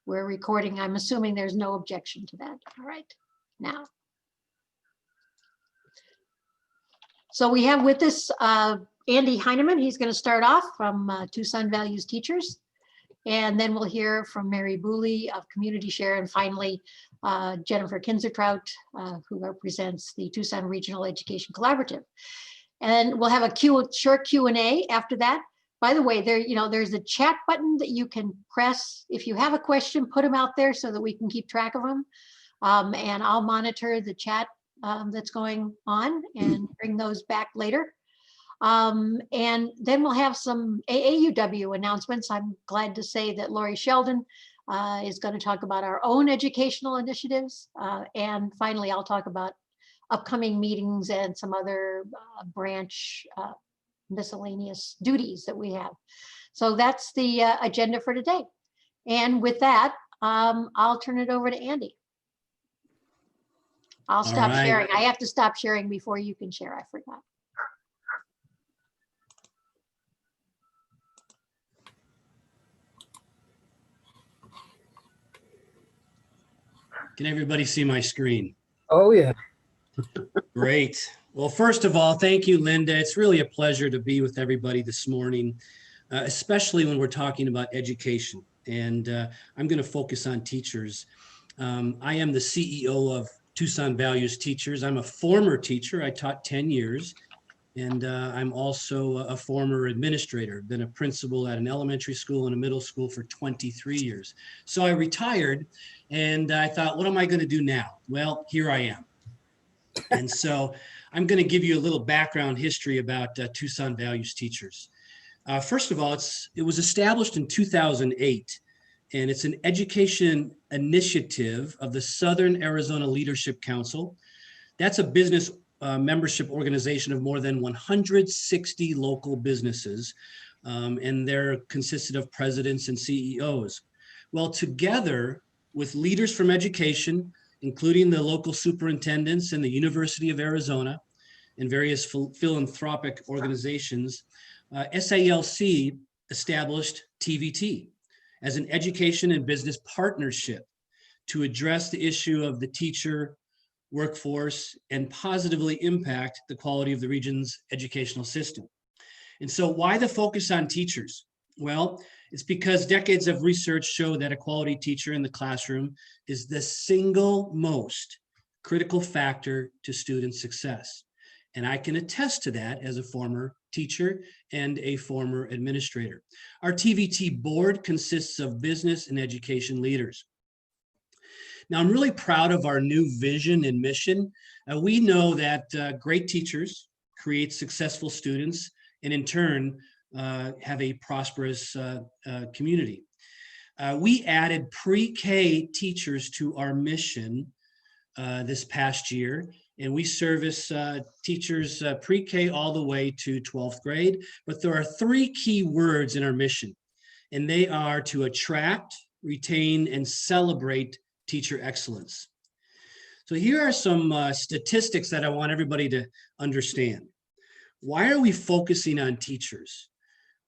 We're recording. I'm assuming there's no objection to that. All right, now. So we have with us Andy Heineman. He's going to start off from Tucson Values Teachers. And then we'll hear from Mary Booley of Community Share. And finally, Jennifer Kinzertraut, who represents the Tucson Regional Education Collaborative. And we'll have a short Q&A after that. By the way, there's a chat button that you can press. If you have a question, put them out there so that we can keep track of them. And I'll monitor the chat that's going on and bring those back later. And then we'll have some AAUW announcements. I'm glad to say that Lori Sheldon is going to talk about our own educational initiatives. And finally, I'll talk about upcoming meetings and some other branch miscellaneous duties that we have. So that's the agenda for today. And with that, I'll turn it over to Andy. I'll stop sharing. I have to stop sharing before you can share. I forgot. Can everybody see my screen? Oh, yeah. Great. Well, first of all, thank you, Linda. It's really a pleasure to be with everybody this morning, especially when we're talking about education. And I'm going to focus on teachers. I am the CEO of Tucson Values Teachers. I'm a former teacher. I taught 10 years. And I'm also a former administrator, been a principal at an elementary school and a middle school for 23 years. So I retired and I thought, what am I going to do now? Well, here I am. And so I'm going to give you a little background history about Tucson Values Teachers. First of all, it was established in 2008, and it's an education initiative of the Southern Arizona Leadership Council. That's a business membership organization of more than 160 local businesses, and they're consisted of presidents and CEOs. Well, together with leaders from education, including the local superintendents and the University of Arizona and various philanthropic organizations, SALC established TVT as an education and business partnership to address the issue of the teacher workforce and positively impact the quality of the region's educational system. And so why the focus on teachers? Well, it's because decades of research show that a quality teacher in the classroom is the single most critical factor to student success. And I can attest to that as a former teacher and a former administrator. Our TVT board consists of business and education leaders. Now, I'm really proud of our new vision and mission. We know that great teachers create successful students and in turn have a prosperous community. We added pre-K teachers to our mission this past year, and we service teachers pre-K all the way to 12th grade. But there are three key words in our mission, and they are to attract, retain, and celebrate teacher excellence. So here are some statistics that I want everybody to understand. Why are we focusing on teachers?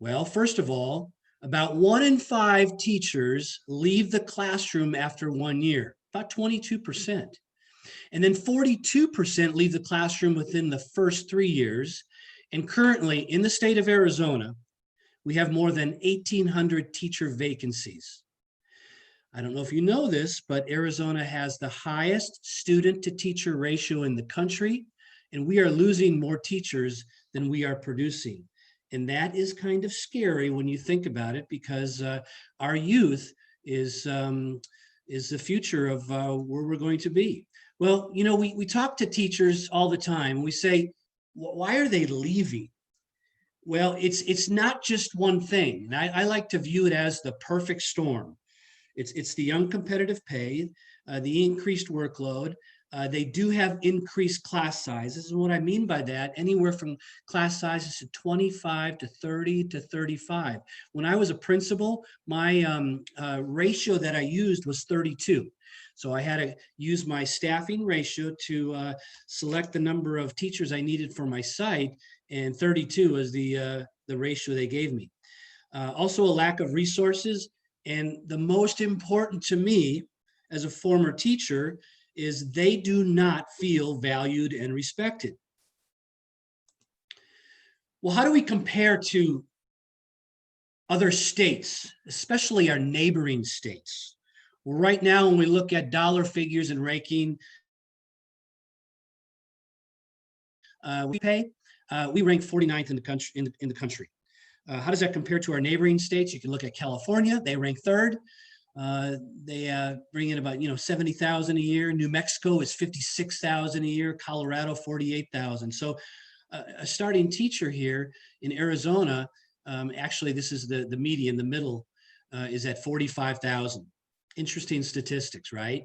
Well, first of all, about 1 in 5 teachers leave the classroom after 1 year, about 22%. And then 42% leave the classroom within the first 3 years. And currently in the state of Arizona, we have more than 1,800 teacher vacancies. I don't know if you know this, but Arizona has the highest student to teacher ratio in the country, and we are losing more teachers than we are producing. And that is kind of scary when you think about it, because our youth is the future of where we're going to be. Well, you know, we talk to teachers all the time. We say, why are they leaving? Well, it's not just one thing. And I like to view it as the perfect storm. It's the uncompetitive pay, the increased workload. They do have increased class sizes. And what I mean by that, anywhere from class sizes to 25 to 30 to 35. When I was a principal, my ratio that I used was 32. So I had to use my staffing ratio to select the number of teachers I needed for my site, and 32 was the ratio they gave me. Also, a lack of resources. And the most important to me as a former teacher is they do not feel valued and respected. Well, how do we compare to other states, especially our neighboring states? Well, right now, when we look at dollar figures and ranking, we rank 49th in the country. In the country. How does that compare to our neighboring states? You can look at California; they rank third. They bring in about 70,000 a year. New Mexico is 56,000 a year. Colorado 48,000. So a starting teacher here in Arizona, actually this is the median, the middle is at 45,000. Interesting statistics, right?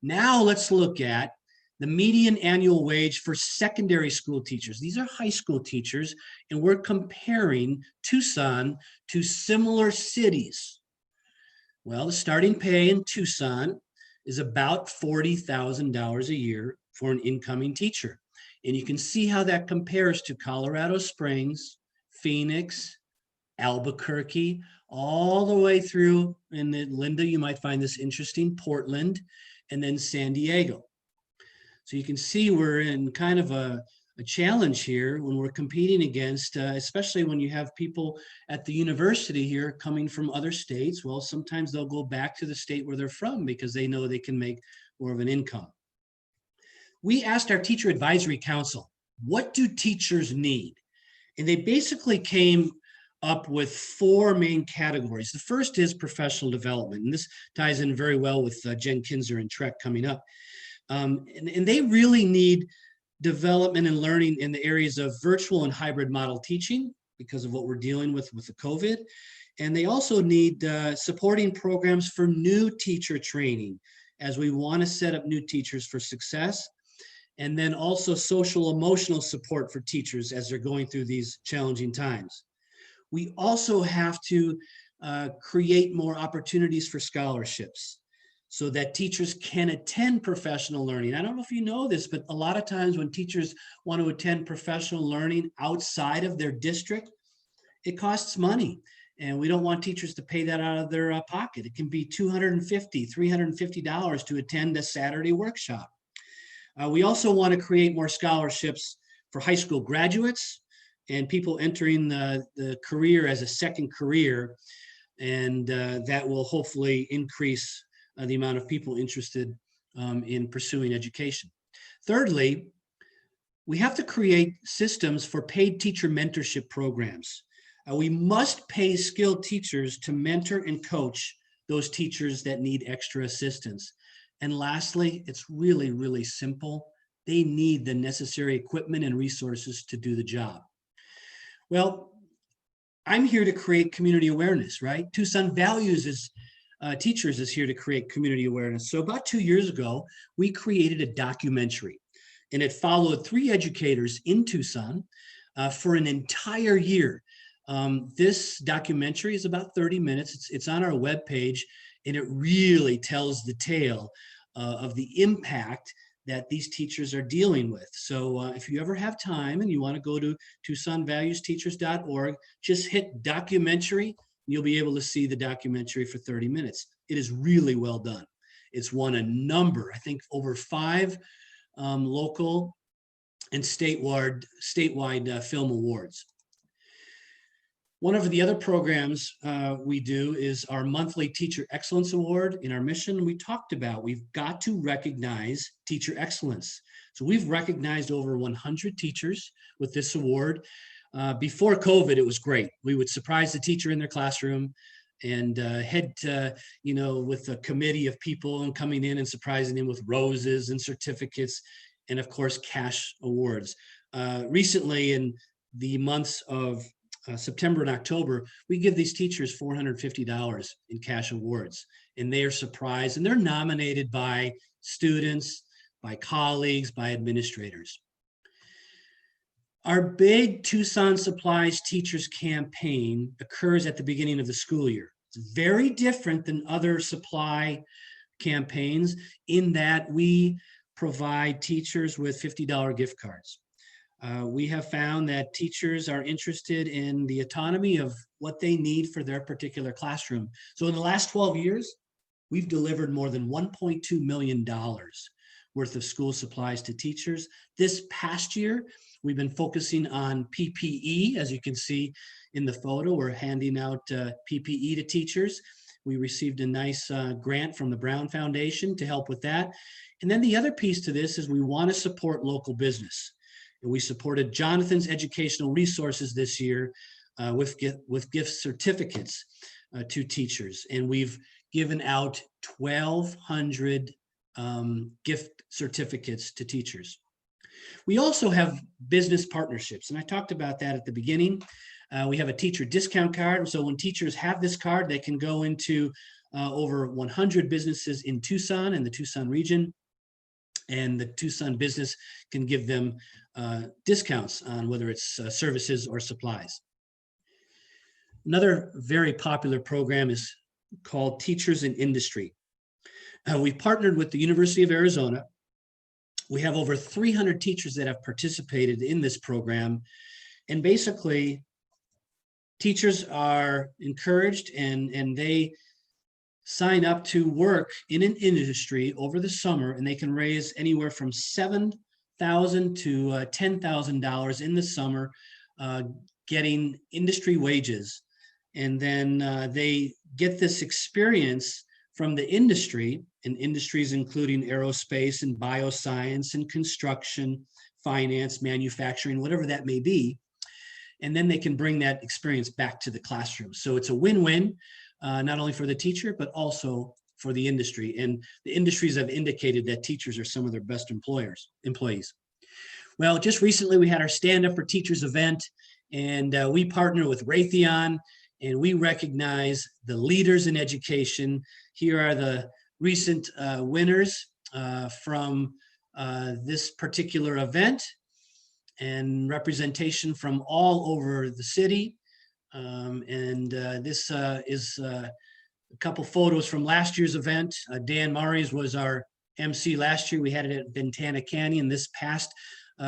Now let's look at the median annual wage for secondary school teachers. These are high school teachers, and we're comparing Tucson to similar cities. Well, the starting pay in Tucson is about $40,000 a year for an incoming teacher. And you can see how that compares to Colorado Springs, Phoenix, Albuquerque, all the way through, and then Linda, you might find this interesting, Portland, and then San Diego. So you can see we're in kind of a challenge here when we're competing against, especially when you have people at the university here coming from other states. Well, sometimes they'll go back to the state where they're from because they know they can make more of an income. We asked our teacher advisory council, what do teachers need? And they basically came up with four main categories. The first is professional development, and this ties in very well with Jen Kinzer and Trek coming up. And they really need development and learning in the areas of virtual and hybrid model teaching because of what we're dealing with the COVID. And they also need supporting programs for new teacher training as we want to set up new teachers for success. And then also social emotional support for teachers as they're going through these challenging times. We also have to create more opportunities for scholarships so that teachers can attend professional learning. I don't know if you know this, but a lot of times when teachers want to attend professional learning outside of their district, it costs money. And we don't want teachers to pay that out of their pocket. It can be $250, $350 to attend a Saturday workshop. We also want to create more scholarships for high school graduates and people entering the career as a second career. And that will hopefully increase the amount of people interested in pursuing education. Thirdly, we have to create systems for paid teacher mentorship programs. We must pay skilled teachers to mentor and coach those teachers that need extra assistance. And lastly, it's really, really simple. They need the necessary equipment and resources to do the job. Well, I'm here to create community awareness, right? Tucson Values Teachers is here to create community awareness. So about 2 years ago, we created a documentary, and it followed 3 educators in Tucson for an entire year. This documentary is about 30 minutes. It's on our webpage, and it really tells the tale of the impact that these teachers are dealing with. So if you ever have time and you want to go to TucsonValuesTeachers.org, just hit documentary. You'll be able to see the documentary for 30 minutes. It is really well done. It's won a number, I think over 5 local and statewide film awards. One of the other programs we do is our monthly Teacher Excellence Award. In our mission, we talked about we've got to recognize teacher excellence. So we've recognized over 100 teachers with this award. Before COVID, it was great. We would surprise the teacher in their classroom and head with a committee of people and coming in and surprising them with roses and certificates and of course cash awards. Recently in the months of September and October, we give these teachers $450 in cash awards, and they are surprised, and they're nominated by students, by colleagues, by administrators. Our big Tucson Supplies Teachers campaign occurs at the beginning of the school year. It's very different than other supply campaigns in that we provide teachers with $50 gift cards. We have found that teachers are interested in the autonomy of what they need for their particular classroom. So in the last 12 years, we've delivered more than $1.2 million worth of school supplies to teachers. This past year, we've been focusing on PPE. As you can see in the photo, we're handing out PPE to teachers. We received a nice grant from the Brown Foundation to help with that. And then the other piece to this is we want to support local business. And we supported Jonathan's Educational Resources this year with gift certificates to teachers. And we've given out 1,200 gift certificates to teachers. We also have business partnerships, and I talked about that at the beginning. We have a teacher discount card, so when teachers have this card, they can go into over 100 businesses in Tucson and the Tucson region, and the Tucson business can give them discounts on whether it's services or supplies. Another very popular program is called Teachers in Industry. We've partnered with the University of Arizona. We have over 300 teachers that have participated in this program. And basically, teachers are encouraged and they sign up to work in an industry over the summer, and they can raise anywhere from $7,000 to $10,000 in the summer, getting industry wages. And then they get this experience from the industry, and industries including aerospace and bioscience and construction, finance, manufacturing, whatever that may be. And then they can bring that experience back to the classroom. So it's a win-win, not only for the teacher, but also for the industry. And the industries have indicated that teachers are some of their best employees. Well, just recently we had our Stand Up for Teachers event, and we partner with Raytheon, and we recognize the leaders in education. Here are the recent winners from this particular event, and representation from all over the city. This is a couple photos from last year's event. Dan Mares was our MC last year. We had it at Ventana Canyon. This past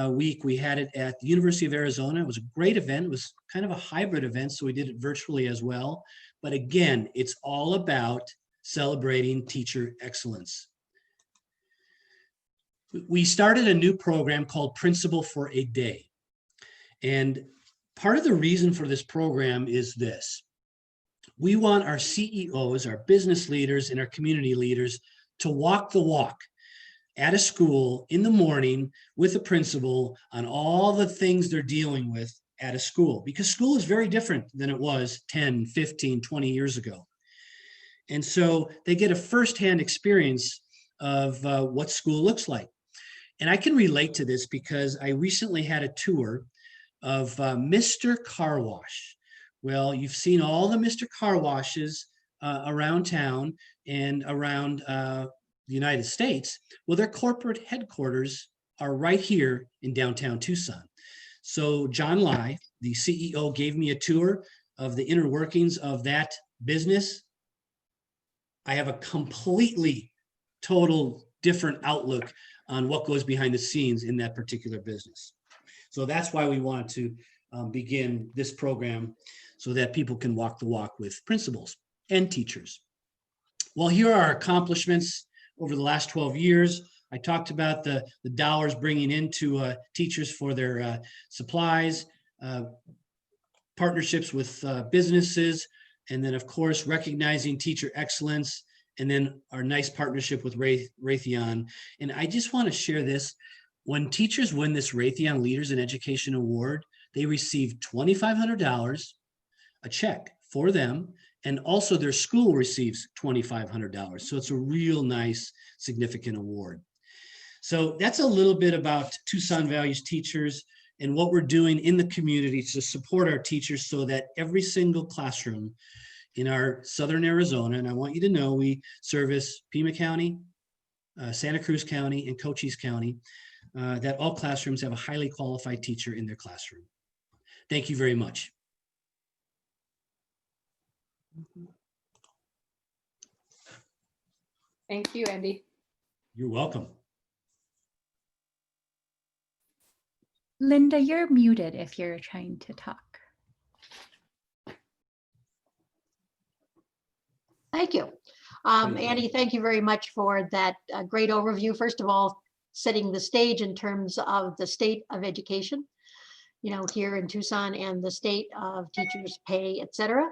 week, we had it at the University of Arizona. It was a great event. It was kind of a hybrid event, so we did it virtually as well. But again, it's all about celebrating teacher excellence. We started a new program called Principal for a Day. And part of the reason for this program is this. We want our CEOs, our business leaders, and our community leaders to walk the walk at a school in the morning with a principal on all the things they're dealing with at a school, because school is very different than it was 10, 15, 20 years ago. And so they get a firsthand experience of what school looks like. And I can relate to this because I recently had a tour of Mr. Car Wash. Well, you've seen all the Mr. Car Washes around town and around the United States. Well, their corporate headquarters are right here in downtown Tucson. So John Lai, the CEO, gave me a tour of the inner workings of that business. I have a completely total different outlook on what goes behind the scenes in that particular business. So that's why we wanted to begin this program, so that people can walk the walk with principals and teachers. Well, here are our accomplishments over the last 12 years. I talked about the dollars bringing into teachers for their supplies, partnerships with businesses, and then of course, recognizing teacher excellence, and then our nice partnership with Raytheon. And I just want to share this. When teachers win this Raytheon Leaders in Education Award, they receive $2,500, a check for them, and also their school receives $2,500. So it's a real nice, significant award. So that's a little bit about Tucson Values Teachers and what we're doing in the community to support our teachers so that every single classroom in our Southern Arizona, and I want you to know we service Pima County, Santa Cruz County, and Cochise County, that all classrooms have a highly qualified teacher in their classroom. Thank you very much. Thank you, Andy. You're welcome. Linda, you're muted if you're trying to talk. Thank you. Andy, thank you very much for that great overview. First of all, setting the stage in terms of the state of education, here in Tucson and the state of teachers' pay, et cetera.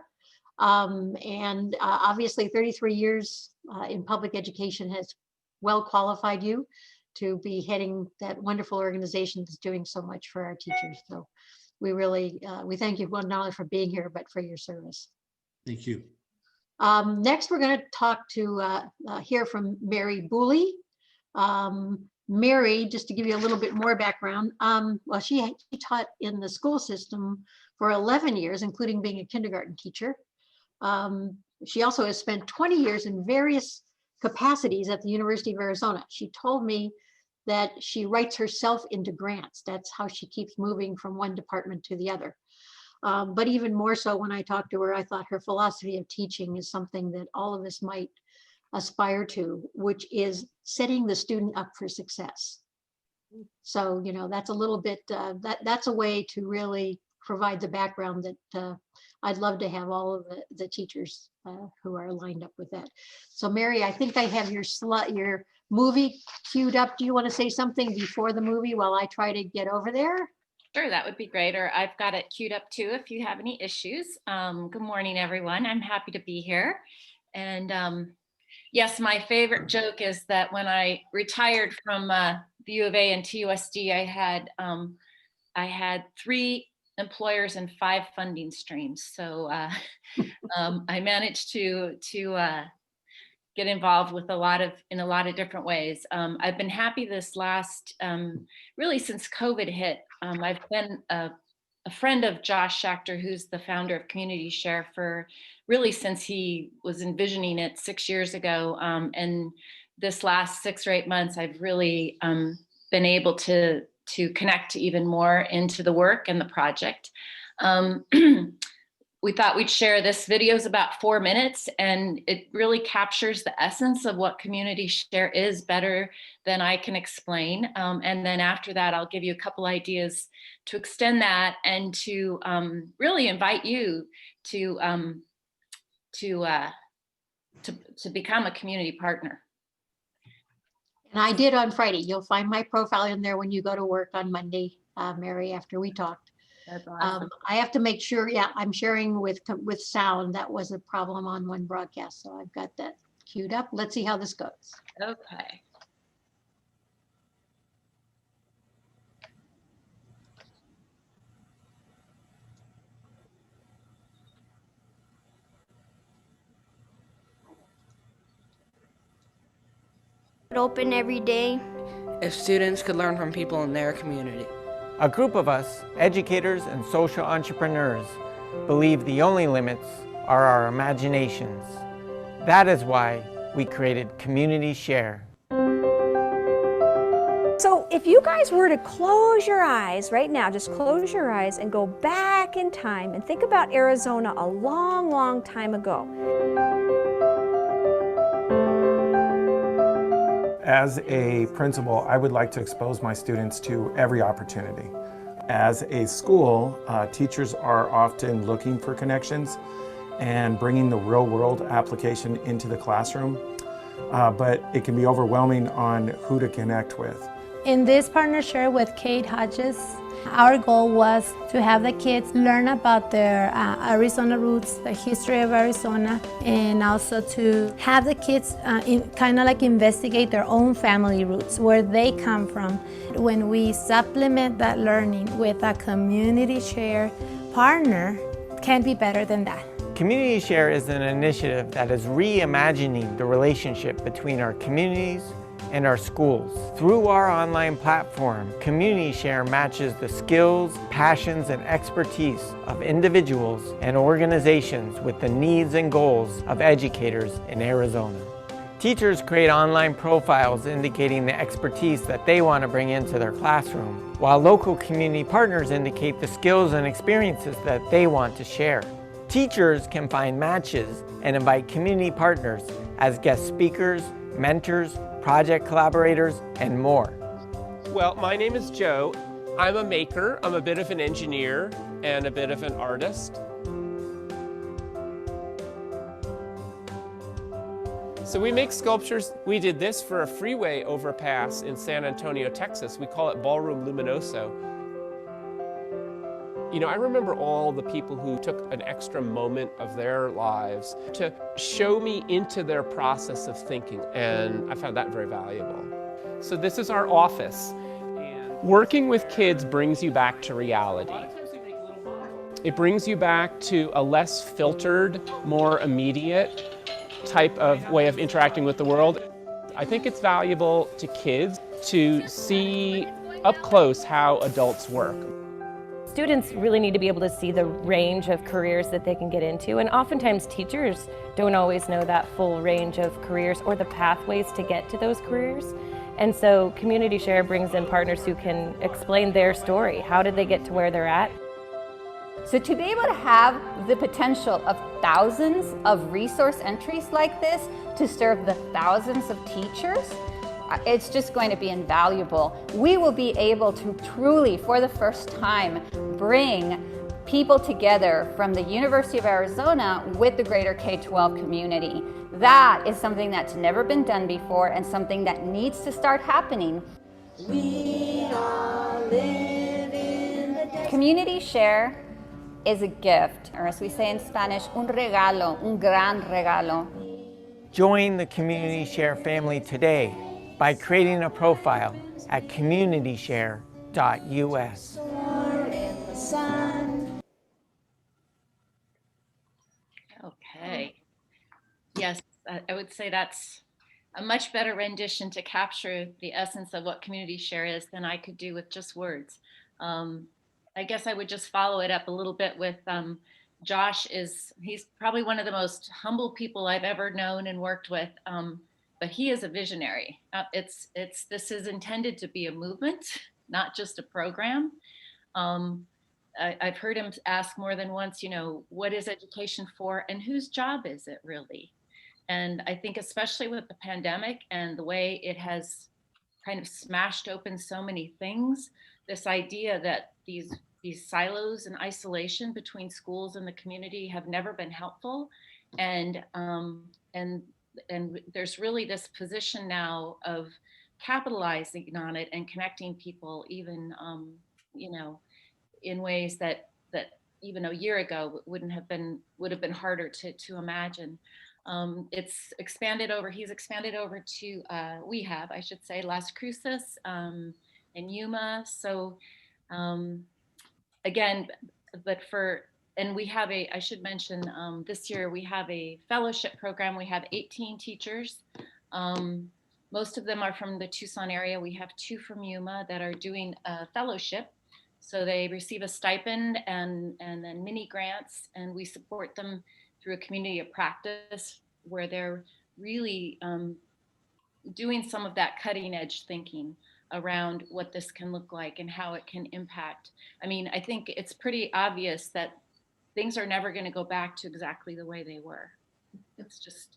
And obviously 33 years in public education has well qualified you to be heading that wonderful organization that's doing so much for our teachers. So we really, we thank you not only for being here, but for your service. Thank you. Next, we're going to talk to hear from Mary Booley. Mary, just to give you a little bit more background, well, she taught in the school system for 11 years, including being a kindergarten teacher. She also has spent 20 years in various capacities at the University of Arizona. She told me that she writes herself into grants. That's how she keeps moving from one department to the other. But even more so, when I talked to her, I thought her philosophy of teaching is something that all of us might aspire to, which is setting the student up for success. So, that's a little bit, that's a way to really provide the background that I'd love to have all of the teachers who are lined up with that. So Mary, I think I have your movie queued up. Do you want to say something before the movie while I try to get over there? Sure, that would be great. Or I've got it queued up too if you have any issues. Good morning, everyone. I'm happy to be here. And yes, my favorite joke is that when I retired from the U of A and TUSD, I had 3 employers and 5 funding streams. So I managed to get involved with in a lot of different ways. I've been happy this last, really since COVID hit. I've been a friend of Josh Schachter, who's the founder of Community Share, for really since he was envisioning it 6 years ago. And this last 6 or 8 months, I've really been able to connect even more into the work and the project. We thought we'd share this. Video is about 4 minutes, and it really captures the essence of what Community Share is better than I can explain. And then after that, I'll give you a couple ideas to extend that and to really invite you to become a community partner. And I did on Friday. You'll find my profile in there when you go to work on Monday, Mary, after we talked. That's awesome. I have to make sure, I'm sharing with sound. That was a problem on one broadcast. So I've got that queued up. Let's see how this goes. Okay. Open every day. If students could learn from people in their community. A group of us, educators and social entrepreneurs, believe the only limits are our imaginations. That is why we created Community Share. So if you guys were to close your eyes right now, just close your eyes and go back in time and think about Arizona a long, long time ago. As a principal, I would like to expose my students to every opportunity. As a school, teachers are often looking for connections and bringing the real-world application into the classroom, but it can be overwhelming on who to connect with. In this partnership with Kate Hodges, our goal was to have the kids learn about their Arizona roots, the history of Arizona, and also to have the kids kind of like investigate their own family roots, where they come from. When we supplement that learning with a Community Share partner, can't be better than that. Community Share is an initiative that is reimagining the relationship between our communities and our schools. Through our online platform, Community Share matches the skills, passions, and expertise of individuals and organizations with the needs and goals of educators in Arizona. Teachers create online profiles indicating the expertise that they want to bring into their classroom, while local community partners indicate the skills and experiences that they want to share. Teachers can find matches and invite community partners as guest speakers, mentors, project collaborators, and more. Well, my name is Joe, I'm a maker, I'm a bit of an engineer, and a bit of an artist. So we make sculptures. We did this for a freeway overpass in San Antonio, Texas. We call it Ballroom Luminoso. You know, I remember all the people who took an extra moment of their lives to show me into their process of thinking, and I found that very valuable. So this is our office. Working with kids brings you back to reality. It brings you back to a less filtered, more immediate type of way of interacting with the world. I think it's valuable to kids to see up close how adults work. Students really need to be able to see the range of careers that they can get into, and oftentimes teachers don't always know that full range of careers or the pathways to get to those careers. And so Community Share brings in partners who can explain their story. How did they get to where they're at? So to be able to have the potential of thousands of resource entries like this to serve the thousands of teachers, it's just going to be invaluable. We will be able to truly, for the first time, bring people together from the University of Arizona with the greater K-12 community. That is something that's never been done before and something that needs to start happening. We all live in the desert. Community Share is a gift, or as we say in Spanish, un regalo, un gran regalo. Join the Community Share family today by creating a profile at communityshare.us. Okay. Yes, I would say that's a much better rendition to capture the essence of what Community Share is than I could do with just words. I guess I would just follow it up a little bit with Josh. He's probably one of the most humble people I've ever known and worked with, but he is a visionary. This is intended to be a movement, not just a program. I've heard him ask more than once, you know, what is education for and whose job is it really? And I think especially with the pandemic and the way it has kind of smashed open so many things, this idea that these silos and isolation between schools and the community have never been helpful. And there's really this position now of capitalizing on it and connecting people even, you know, in ways that even a year ago would have been harder to imagine. He's expanded over to, I should say, Las Cruces and Yuma. So again, and we have I should mention, this year we have a fellowship program. We have 18 teachers. Most of them are from the Tucson area. We have 2 from Yuma that are doing a fellowship. So they receive a stipend and then mini grants, and we support them through a community of practice where they're really doing some of that cutting edge thinking around what this can look like and how it can impact. I mean, I think it's pretty obvious that things are never going to go back to exactly the way they were. It's just,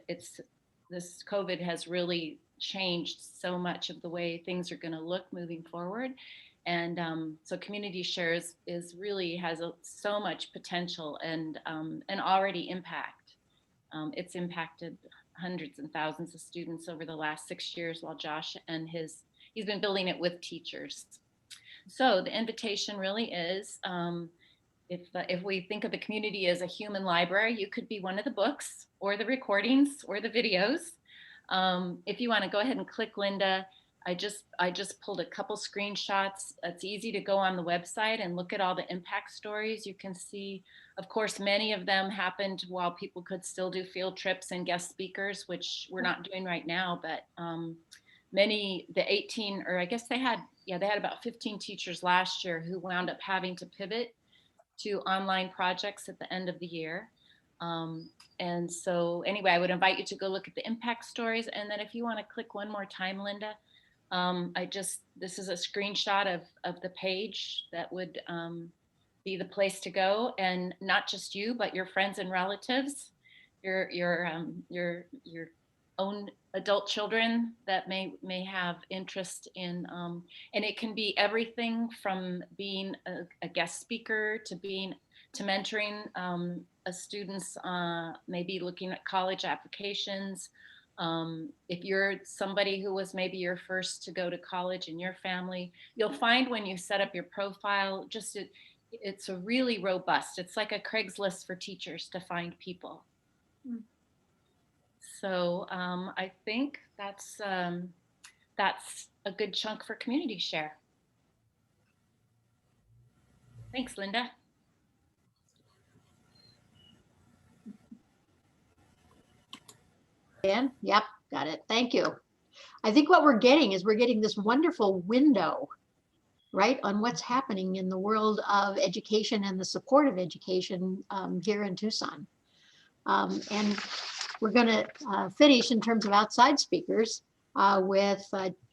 this COVID has really changed so much of the way things are going to look moving forward. And so Community Shares really has so much potential and already impact. It's impacted hundreds and thousands of students over the last 6 years while Josh and he's been building it with teachers. So the invitation really is, if we think of the community as a human library, you could be one of the books or the recordings or the videos. If you want to go ahead and click Linda, I just pulled a couple screenshots. It's easy to go on the website and look at all the impact stories. You can see, of course, many of them happened while people could still do field trips and guest speakers, which we're not doing right now, but the 18, or I guess they had about 15 teachers last year who wound up having to pivot to online projects at the end of the year. And so anyway, I would invite you to go look at the impact stories. And then if you want to click one more time, Linda, this is a screenshot of the page that would be the place to go, and not just you, but your friends and relatives, your own adult children that may have interest in, and it can be everything from being a guest speaker to mentoring a student's maybe looking at college applications. If you're somebody who was maybe your first to go to college in your family, you'll find when you set up your profile, it's a really robust. It's like a Craigslist for teachers to find people. So I think that's a good chunk for community share. Thanks, Linda. Dan, yep, got it. Thank you. I think what we're getting is we're getting this wonderful window, right, on what's happening in the world of education and the support of education here in Tucson. And we're going to finish in terms of outside speakers with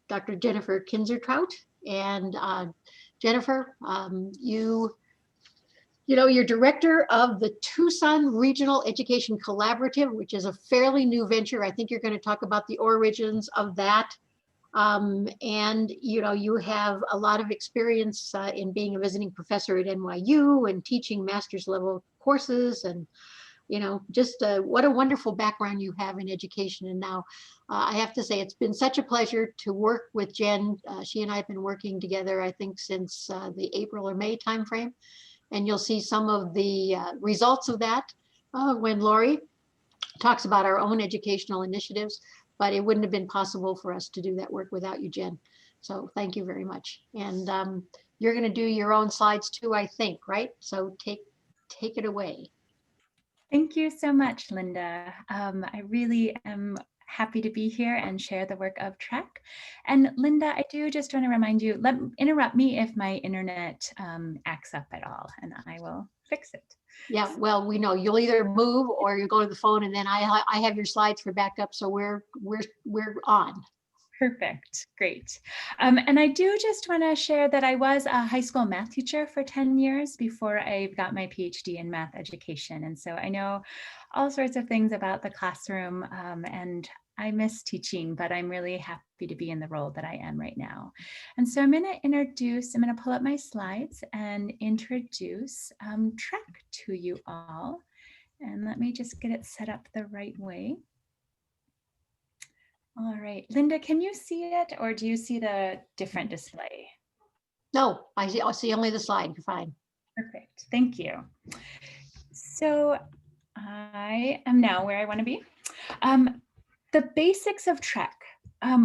Dr. Jennifer Kinzertraut. And Jennifer, you're director of the Tucson Regional Education Collaborative, which is a fairly new venture. I think you're going to talk about the origins of that. And you have a lot of experience in being a visiting professor at NYU and teaching master's level courses, and just what a wonderful background you have in education. And now I have to say, it's been such a pleasure to work with Jen. She and I have been working together, I think, since the April or May timeframe. And you'll see some of the results of that when Lori talks about our own educational initiatives. But it wouldn't have been possible for us to do that work without you, Jen. So thank you very much. And you're going to do your own slides too, I think, right? So take it away. Thank you so much, Linda. I really am happy to be here and share the work of TREC. And Linda, I do just want to remind you, interrupt me if my internet acts up at all, and I will fix it. Yeah, well, we know you'll either move or you go to the phone, and then I have your slides for backup, so we're on. Perfect, great. And I do just want to share that I was a high school math teacher for 10 years before I got my PhD in math education. And so I know all sorts of things about the classroom, and I miss teaching, but I'm really happy to be in the role that I am right now. And so I'm going to pull up my slides and introduce TREC to you all. And let me just get it set up the right way. All right, Linda, can you see it, or do you see the different display? No, I'll see only the slide. You're fine. Perfect, thank you. So I am now where I want to be. The basics of TREC.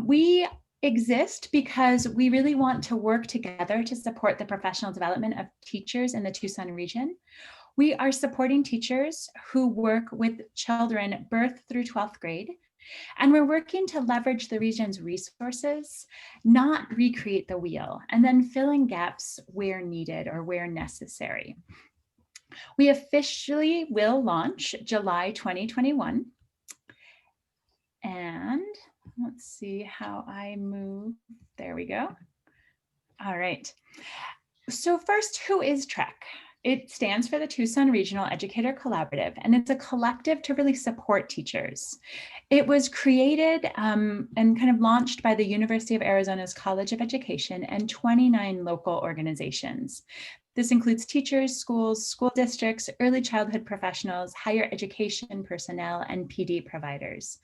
We exist because we really want to work together to support the professional development of teachers in the Tucson region. We are supporting teachers who work with children birth through 12th grade. And we're working to leverage the region's resources, not recreate the wheel, and then fill in gaps where needed or where necessary. We officially will launch July 2021. And let's see how I move. There we go. All right. So first, who is TREC? It stands for the Tucson Regional Educator Collaborative, and it's a collective to really support teachers. It was created and kind of launched by the University of Arizona's College of Education and 29 local organizations. This includes teachers, schools, school districts, early childhood professionals, higher education personnel, and PD providers.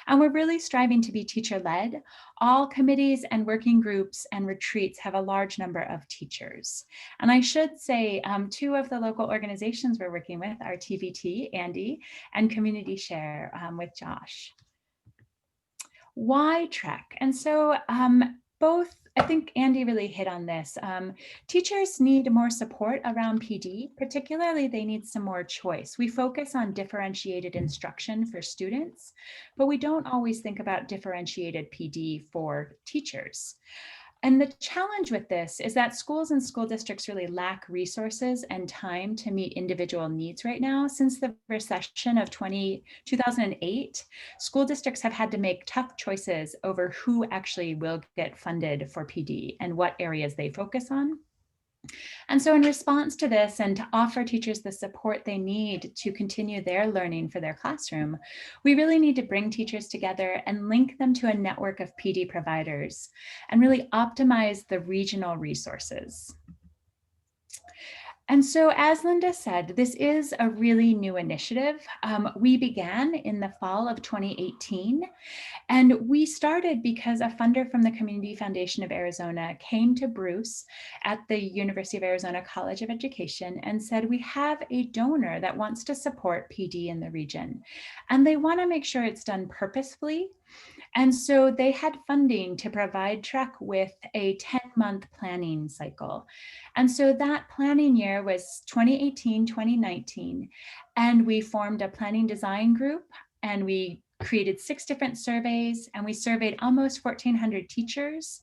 And we're really striving to be teacher-led. All committees and working groups and retreats have a large number of teachers. And I should say, two of the local organizations we're working with are TVT, Andy, and Community Share with Josh. Why TREC? And so both, I think Andy really hit on this. Teachers need more support around PD, particularly they need some more choice. We focus on differentiated instruction for students, but we don't always think about differentiated PD for teachers. And the challenge with this is that schools and school districts really lack resources and time to meet individual needs right now. Since the recession of 2008, school districts have had to make tough choices over who actually will get funded for PD and what areas they focus on. And so in response to this, and to offer teachers the support they need to continue their learning for their classroom, we really need to bring teachers together and link them to a network of PD providers and really optimize the regional resources. And so, as Linda said, this is a really new initiative. We began in the fall of 2018, and we started because a funder from the Community Foundation of Arizona came to Bruce at the University of Arizona College of Education and said, we have a donor that wants to support PD in the region, and they want to make sure it's done purposefully. And so they had funding to provide TREC with a 10-month planning cycle. And so that planning year was 2018, 2019. And we formed a planning design group, and we created 6 different surveys, and we surveyed almost 1,400 teachers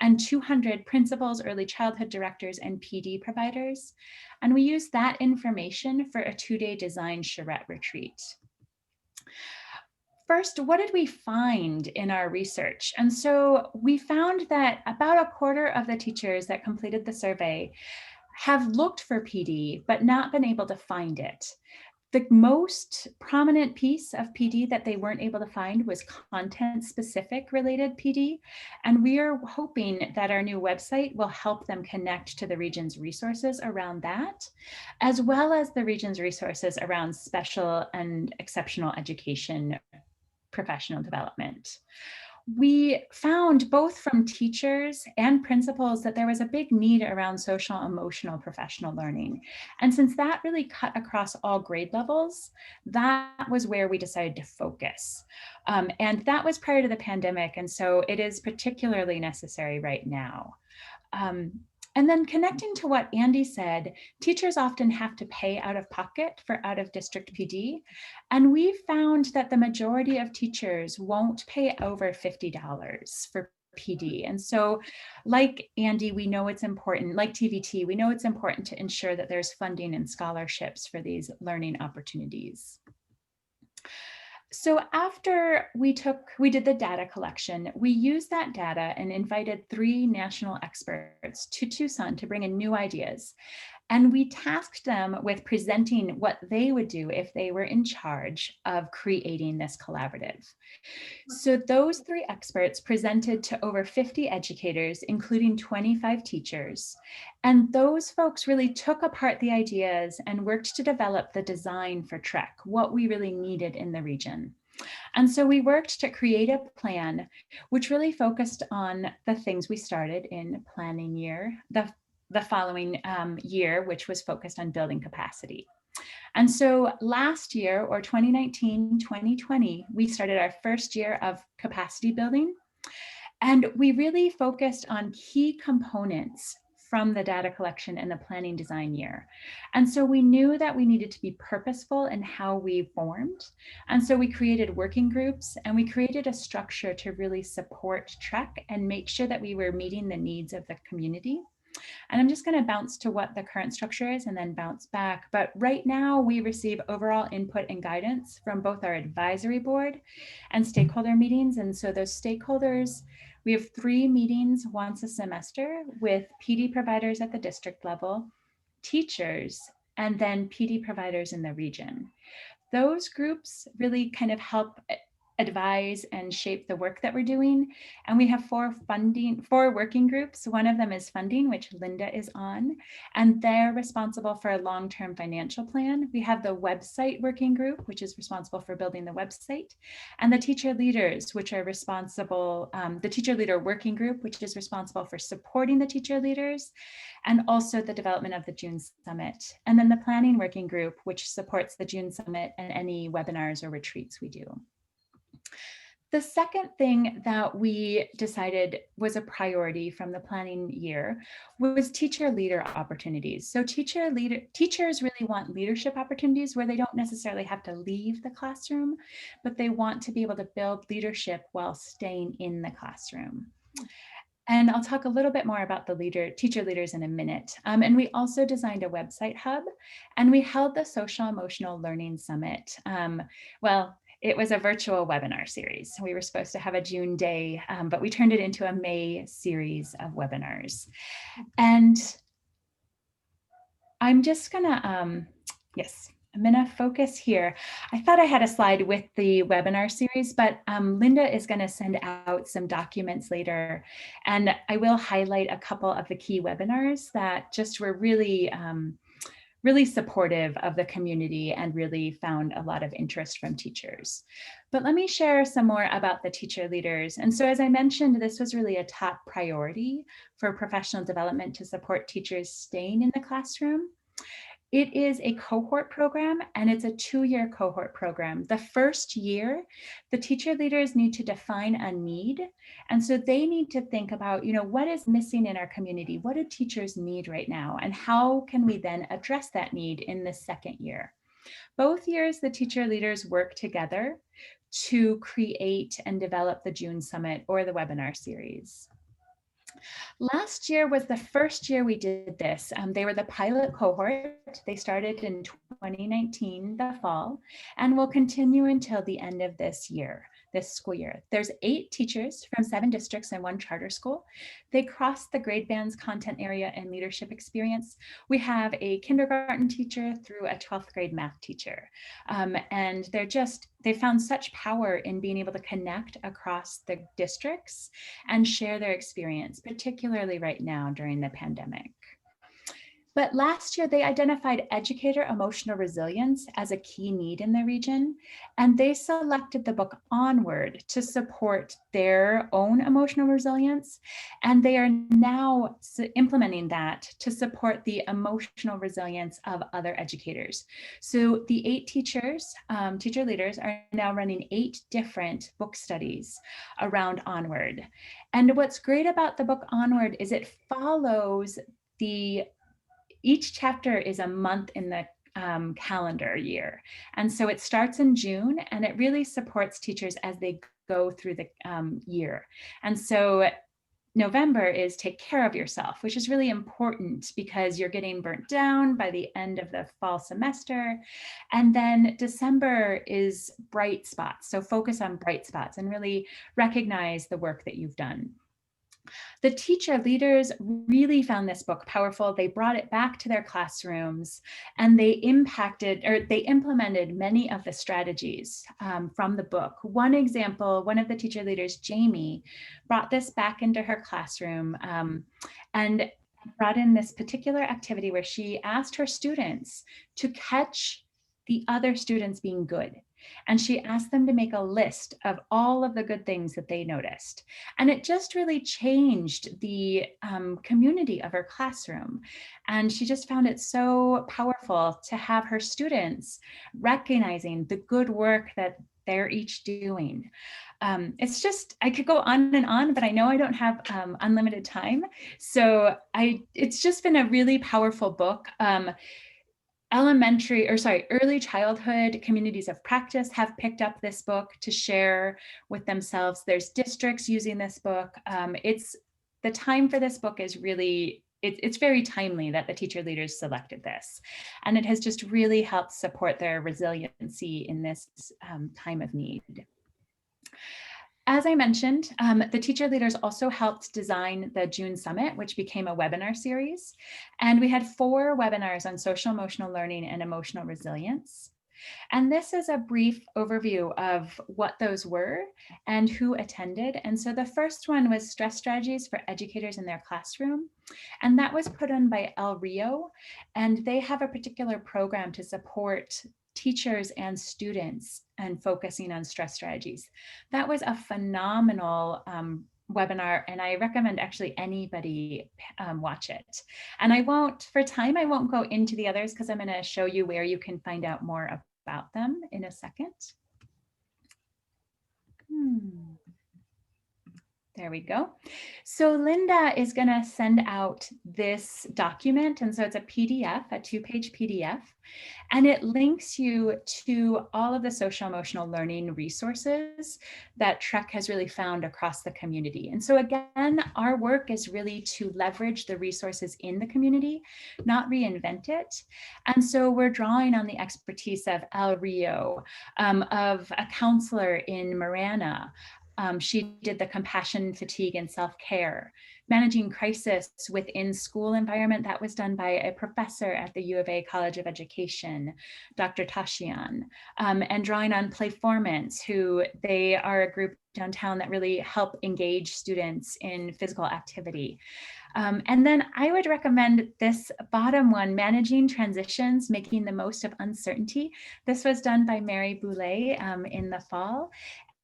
and 200 principals, early childhood directors, and PD providers. And we used that information for a 2-day design charrette retreat. First, what did we find in our research? And so we found that about a quarter of the teachers that completed the survey have looked for PD, but not been able to find it. The most prominent piece of PD that they weren't able to find was content-specific related PD. And we are hoping that our new website will help them connect to the region's resources around that, as well as the region's resources around special and exceptional education professional development. We found both from teachers and principals that there was a big need around social emotional professional learning. And since that really cut across all grade levels, that was where we decided to focus. And that was prior to the pandemic. And so it is particularly necessary right now. And then connecting to what Andy said, teachers often have to pay out of pocket for out of district PD. And we found that the majority of teachers won't pay over $50 for PD. And so like Andy, we know it's important, like TVT, we know it's important to ensure that there's funding and scholarships for these learning opportunities. So after we did the data collection, we used that data and invited 3 national experts to Tucson to bring in new ideas. And we tasked them with presenting what they would do if they were in charge of creating this collaborative. So those 3 experts presented to over 50 educators, including 25 teachers. And those folks really took apart the ideas and worked to develop the design for TREC, what we really needed in the region. And so we worked to create a plan, which really focused on the things we started in planning year, the following year, which was focused on building capacity. And so last year, or 2019, 2020, we started our first year of capacity building. And we really focused on key components from the data collection and the planning design year. And so we knew that we needed to be purposeful in how we formed. And so we created working groups, and we created a structure to really support TREC and make sure that we were meeting the needs of the community. And I'm just going to bounce to what the current structure is and then bounce back. But right now we receive overall input and guidance from both our advisory board and stakeholder meetings. And so those stakeholders, we have 3 meetings once a semester with PD providers at the district level, teachers, and then PD providers in the region. Those groups really kind of help advise and shape the work that we're doing. And we have 4 working groups. One of them is funding, which Linda is on, and they're responsible for a long-term financial plan. We have the website working group, which is responsible for building the website, and the teacher leaders, which are responsible, the teacher leader working group, which is responsible for supporting the teacher leaders, and also the development of the June Summit. And then the planning working group, which supports the June Summit and any webinars or retreats we do. The second thing that we decided was a priority from the planning year was teacher leader opportunities. So teachers really want leadership opportunities where they don't necessarily have to leave the classroom, but they want to be able to build leadership while staying in the classroom. And I'll talk a little bit more about the teacher leaders in a minute. And we also designed a website hub, and we held the Social Emotional Learning Summit. It was a virtual webinar series. We were supposed to have a June day, but we turned it into a May series of webinars. And I'm just gonna, yes, I'm gonna focus here. I thought I had a slide with the webinar series, but Linda is gonna send out some documents later, and I will highlight a couple of the key webinars that just were really, really supportive of the community and really found a lot of interest from teachers. But let me share some more about the teacher leaders. And so as I mentioned, this was really a top priority for professional development to support teachers staying in the classroom. It is a cohort program, and it's a 2-year cohort program. The first year, the teacher leaders need to define a need. And so they need to think about, what is missing in our community? What do teachers need right now? And how can we then address that need in the second year? Both years, the teacher leaders work together to create and develop the June Summit or the webinar series. Last year was the first year we did this. They were the pilot cohort. They started in 2019, the fall, and will continue until the end of this school year. There's 8 teachers from 7 districts and 1 charter school. They cross the grade bands, content area, and leadership experience. We have a kindergarten teacher through a 12th grade math teacher. And they found such power in being able to connect across the districts and share their experience, particularly right now during the pandemic. But last year, they identified educator emotional resilience as a key need in the region, and they selected the book Onward to support their own emotional resilience. And they are now implementing that to support the emotional resilience of other educators. So the 8 teachers, teacher leaders, are now running 8 different book studies around Onward. And what's great about the book Onward is it follows each chapter is a month in the calendar year. And so it starts in June, and it really supports teachers as they go through the year. And so November is take care of yourself, which is really important because you're getting burnt down by the end of the fall semester. And then December is bright spots. So focus on bright spots and really recognize the work that you've done. The teacher leaders really found this book powerful. They brought it back to their classrooms, and they implemented many of the strategies from the book. One example, one of the teacher leaders, Jamie, brought this back into her classroom and brought in this particular activity where she asked her students to catch the other students being good. And she asked them to make a list of all of the good things that they noticed. And it just really changed the community of her classroom. And she just found it so powerful to have her students recognizing the good work that they're each doing. It's just, I could go on and on, but I know I don't have unlimited time. So it's just been a really powerful book. Early childhood communities of practice have picked up this book to share with themselves. There's districts using this book. The time for this book is really, it's very timely that the teacher leaders selected this. And it has just really helped support their resiliency in this time of need. As I mentioned, the teacher leaders also helped design the June Summit, which became a webinar series. And we had 4 webinars on social emotional learning and emotional resilience. And this is a brief overview of what those were and who attended. And so the first one was stress strategies for educators in their classroom. And that was put on by El Rio. And they have a particular program to support teachers and students and focusing on stress strategies. That was a phenomenal webinar, and I recommend actually anybody watch it. And for time, I won't go into the others because I'm going to show you where you can find out more about them in a second. There we go. So Linda is going to send out this document. And so it's a PDF, a 2-page PDF, and it links you to all of the social emotional learning resources that TREC has really found across the community. And so again, our work is really to leverage the resources in the community, not reinvent it. And so we're drawing on the expertise of El Rio, of a counselor in Marana, She did the compassion, fatigue, and self-care. Managing crisis within school environment, that was done by a professor at the U of A College of Education, Dr. Tashian. And drawing on Playformance, who they are a group downtown that really help engage students in physical activity. And then I would recommend this bottom one, Managing Transitions, Making the Most of Uncertainty. This was done by Mary Boulay in the fall.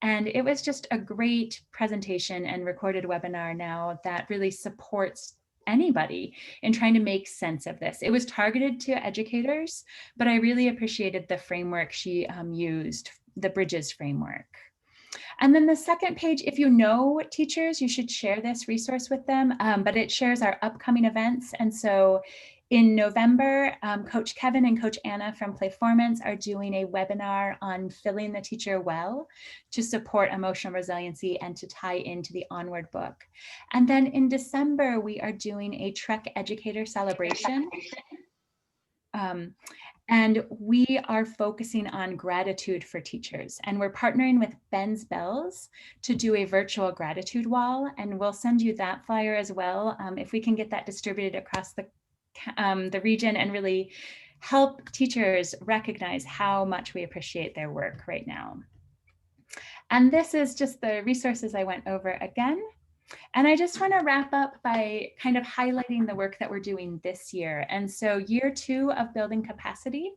And it was just a great presentation and recorded webinar now that really supports anybody in trying to make sense of this. It was targeted to educators, but I really appreciated the framework she used, the Bridges framework. And then the second page, if you know teachers, you should share this resource with them, but it shares our upcoming events. And so in November, Coach Kevin and Coach Anna from Playformance are doing a webinar on filling the teacher well to support emotional resiliency and to tie into the Onward book. And then in December, we are doing a Trek Educator Celebration. And we are focusing on gratitude for teachers. And we're partnering with Ben's Bells to do a virtual gratitude wall. And we'll send you that flyer as well, if we can get that distributed across the region and really help teachers recognize how much we appreciate their work right now. And this is just the resources I went over again. And I just want to wrap up by kind of highlighting the work that we're doing this year. And so year 2 of building capacity,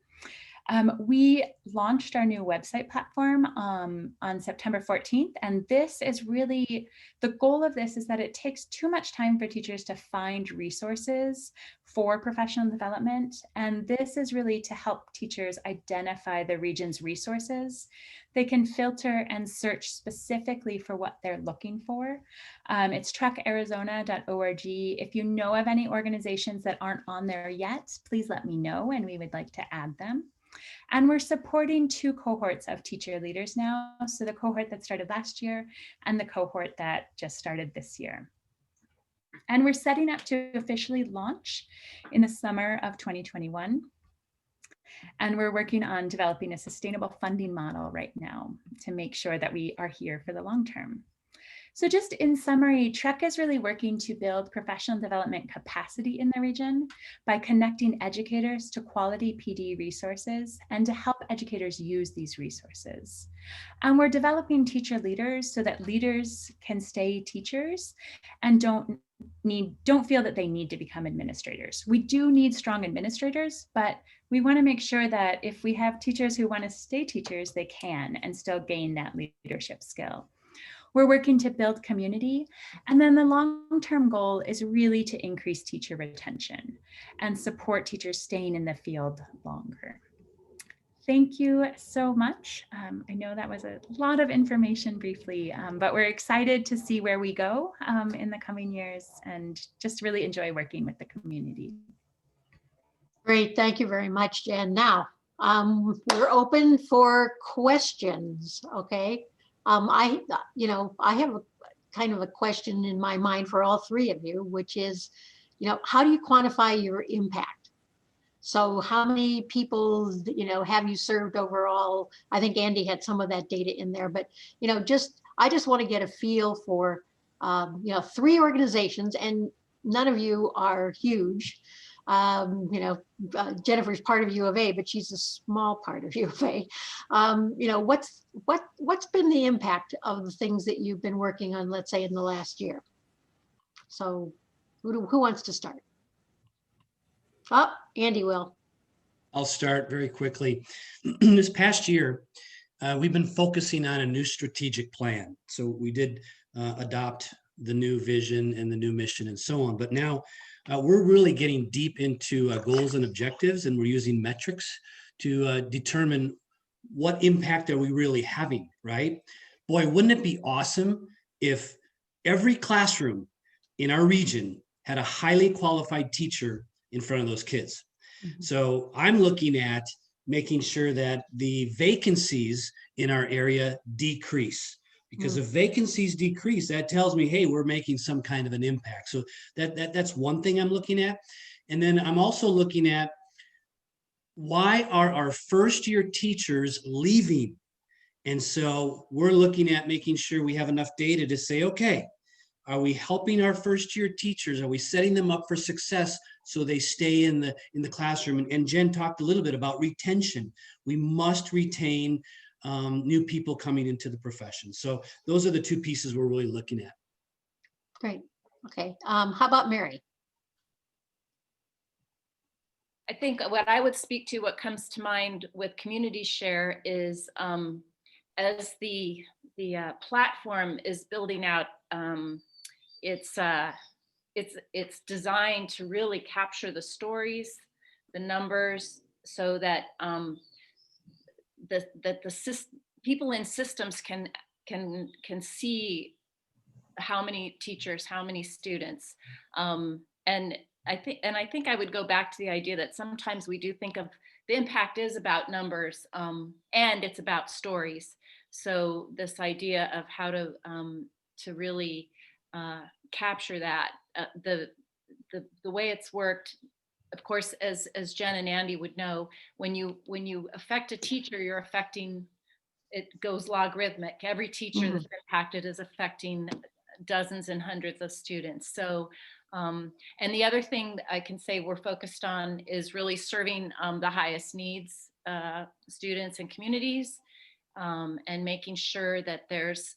we launched our new website platform on September 14th. And this is really, the goal of this is that it takes too much time for teachers to find resources for professional development. And this is really to help teachers identify the region's resources. They can filter and search specifically for what they're looking for. It's trecarizona.org. If you know of any organizations that aren't on there yet, please let me know and we would like to add them. And we're supporting 2 cohorts of teacher leaders now. So the cohort that started last year and the cohort that just started this year. And we're setting up to officially launch in the summer of 2021. And we're working on developing a sustainable funding model right now to make sure that we are here for the long term. So just in summary, TREC is really working to build professional development capacity in the region by connecting educators to quality PD resources and to help educators use these resources. And we're developing teacher leaders so that leaders can stay teachers and don't feel that they need to become administrators. We do need strong administrators, but we want to make sure that if we have teachers who want to stay teachers, they can and still gain that leadership skill. We're working to build community. And then the long-term goal is really to increase teacher retention and support teachers staying in the field longer. Thank you so much. I know that was a lot of information briefly, but we're excited to see where we go in the coming years and just really enjoy working with the community. Great, thank you very much, Jen. Now, we're open for questions, okay? I have a kind of a question in my mind for all 3 of you, which is, how do you quantify your impact? So how many people, have you served overall? I think Andy had some of that data in there, but, I just want to get a feel for, 3 organizations, and none of you are huge. Jennifer's part of U of A, but she's a small part of U of A. What's been the impact of the things that you've been working on, let's say, in the last year? So who wants to start? Oh, Andy will. I'll start very quickly. This past year, we've been focusing on a new strategic plan. So we did adopt the new vision and the new mission and so on, but now we're really getting deep into goals and objectives, and we're using metrics to determine what impact are we really having, right? Boy, wouldn't it be awesome if every classroom in our region had a highly qualified teacher in front of those kids. Mm-hmm. So I'm looking at making sure that the vacancies in our area decrease. Because if vacancies decrease, that tells me, hey, we're making some kind of an impact. So that's one thing I'm looking at. And then I'm also looking at, why are our first year teachers leaving And so we're looking at making sure we have enough data to say, okay, are we helping our first year teachers? Are we setting them up for success so they stay in the classroom? And Jen talked a little bit about retention. We must retain new people coming into the profession. So those are the two pieces we're really looking at. Great. Okay. How about Mary? I think what I would speak to, what comes to mind with Community Share is as the platform is building out, it's designed to really capture the stories, the numbers, so that people in systems can see how many teachers, how many students, and I think I would go back to the idea that sometimes we do think of the impact is about numbers, and it's about stories. So this idea of how to really capture that, the way it's worked, of course, as Jen and Andy would know, when you affect a teacher, you're affecting, it goes logarithmic. Every teacher that's impacted is affecting dozens and hundreds of students. So, and the other thing I can say we're focused on is really serving the highest needs students and communities, and making sure that there's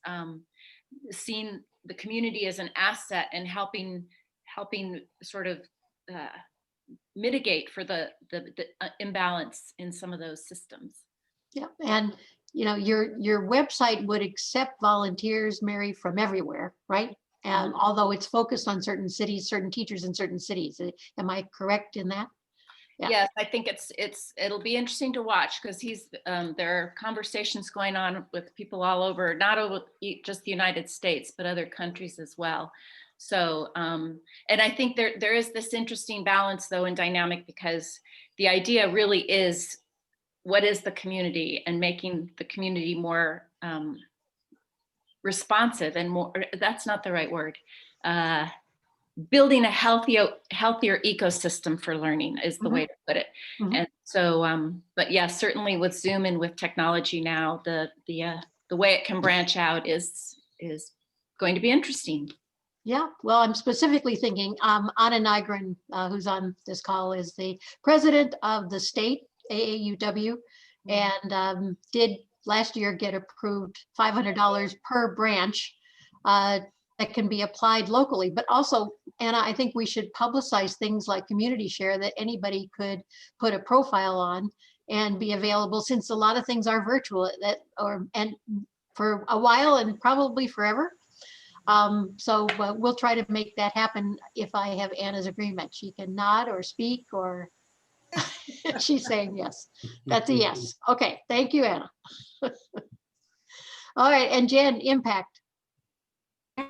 seeing the community as an asset and helping sort of mitigate for the imbalance in some of those systems. Yeah, and you know, your website would accept volunteers, Mary, from everywhere, right? And although it's focused on certain cities, certain teachers in certain cities, am I correct in that? Yeah. Yes, I think it'll be interesting to watch, because there are conversations going on with people all over, not over just the United States, but other countries as well. So, and I think there is this interesting balance though, and dynamic, because the idea really is, what is the community, and making the community more responsive and more, that's not the right word, building a healthier ecosystem for learning is the way to put it. And so, but yeah, certainly with Zoom and with technology now, the way it can branch out is going to be interesting. Yeah, well, I'm specifically thinking Anna Nygren, who's on this call, is the president of the state AAUW, and did last year get approved $500 per branch that can be applied locally. But also, Anna, I think we should publicize things like Community Share that anybody could put a profile on and be available, since a lot of things are virtual and for a while and probably forever. So we'll try to make that happen if I have Anna's agreement. She can nod or speak, or she's saying yes. That's a yes. Okay, thank you, Anna. All right, and Jen, impact.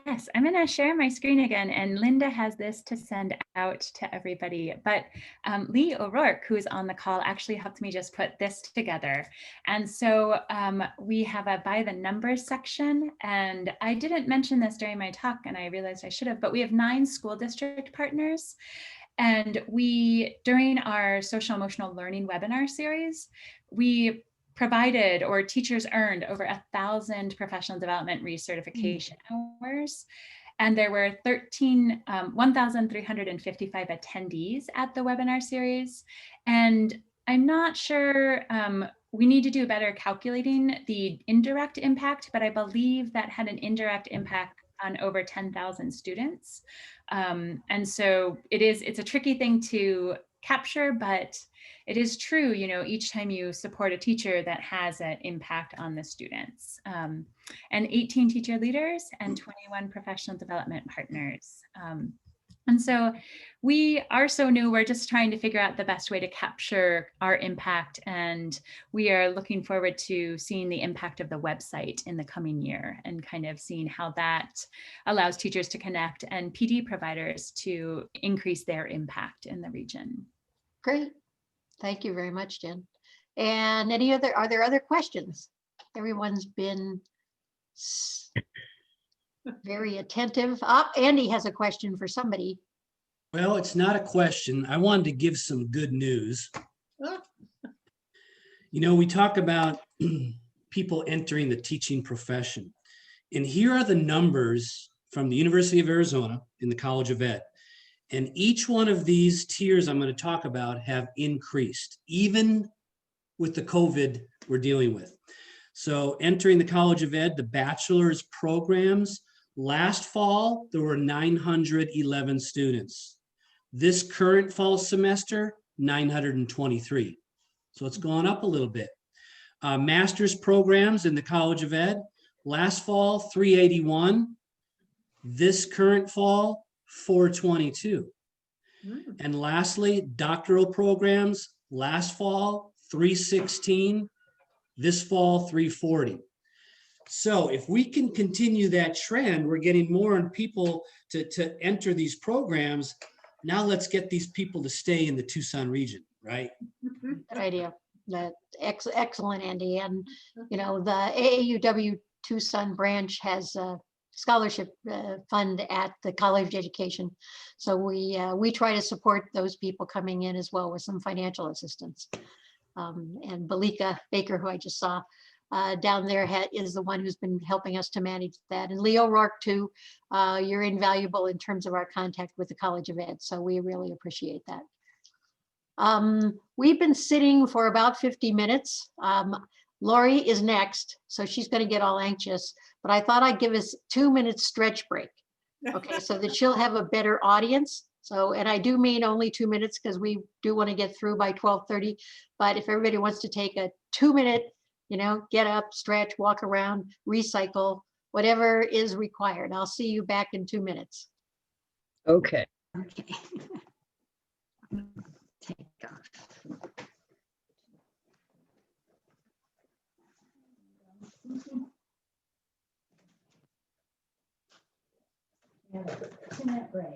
Yes, I'm going to share my screen again, and Linda has this to send out to everybody. But Lee O'Rourke, who is on the call, actually helped me just put this together. And so we have a by the numbers section, and I didn't mention this during my talk, and I realized I should have, but we have 9 school district partners. And during our social emotional learning webinar series, we provided, or teachers earned, over 1,000 professional development recertification hours. And there were 1,355 attendees at the webinar series. And I'm not sure, we need to do better calculating the indirect impact, but I believe that had an indirect impact on over 10,000 students. And so it's a tricky thing to capture, but it is true, you know, each time you support a teacher, that has an impact on the students. And 18 teacher leaders and 21 professional development partners. And so we are so new, we're just trying to figure out the best way to capture our impact. And we are looking forward to seeing the impact of the website in the coming year, and kind of seeing how that allows teachers to connect and PD providers to increase their impact in the region. Great. Thank you very much, Jen. And are there other questions? Everyone's been very attentive. Andy has a question for somebody. Well, it's not a question. I wanted to give some good news. You know, we talk about people entering the teaching profession. And here are the numbers from the University of Arizona in the College of Ed. And each one of these tiers I'm going to talk about have increased, even with the COVID we're dealing with. So entering the College of Ed, the bachelor's programs, last fall, there were 911 students. This current fall semester, 923. So it's gone up a little bit. Master's programs in the College of Ed, last fall, 381. This current fall, 422. And lastly, doctoral programs, last fall, 316. This fall, 340. So if we can continue that trend, we're getting more people to enter these programs. Now let's get these people to stay in the Tucson region, right? Good idea. That excellent, Andy. And you know, the AAUW Tucson branch has a scholarship fund at the College of Education. So we try to support those people coming in as well with some financial assistance. And Balika Baker, who I just saw down there, is the one who's been helping us to manage that. And Leo Rourke too, you're invaluable in terms of our contact with the College of Ed. So we really appreciate that. We've been sitting for about 50 minutes. Lori is next, so she's going to get all anxious, but I thought I'd give us 2 minutes stretch break. Okay, so that she'll have a better audience. So, and I do mean only 2 minutes because we do want to get through by 12:30. But if everybody wants to take a 2-minute, you know, get up, stretch, walk around, recycle, whatever is required. I'll see you back in 2 minutes. Okay. Okay. Take off. Yeah, 2-minute break.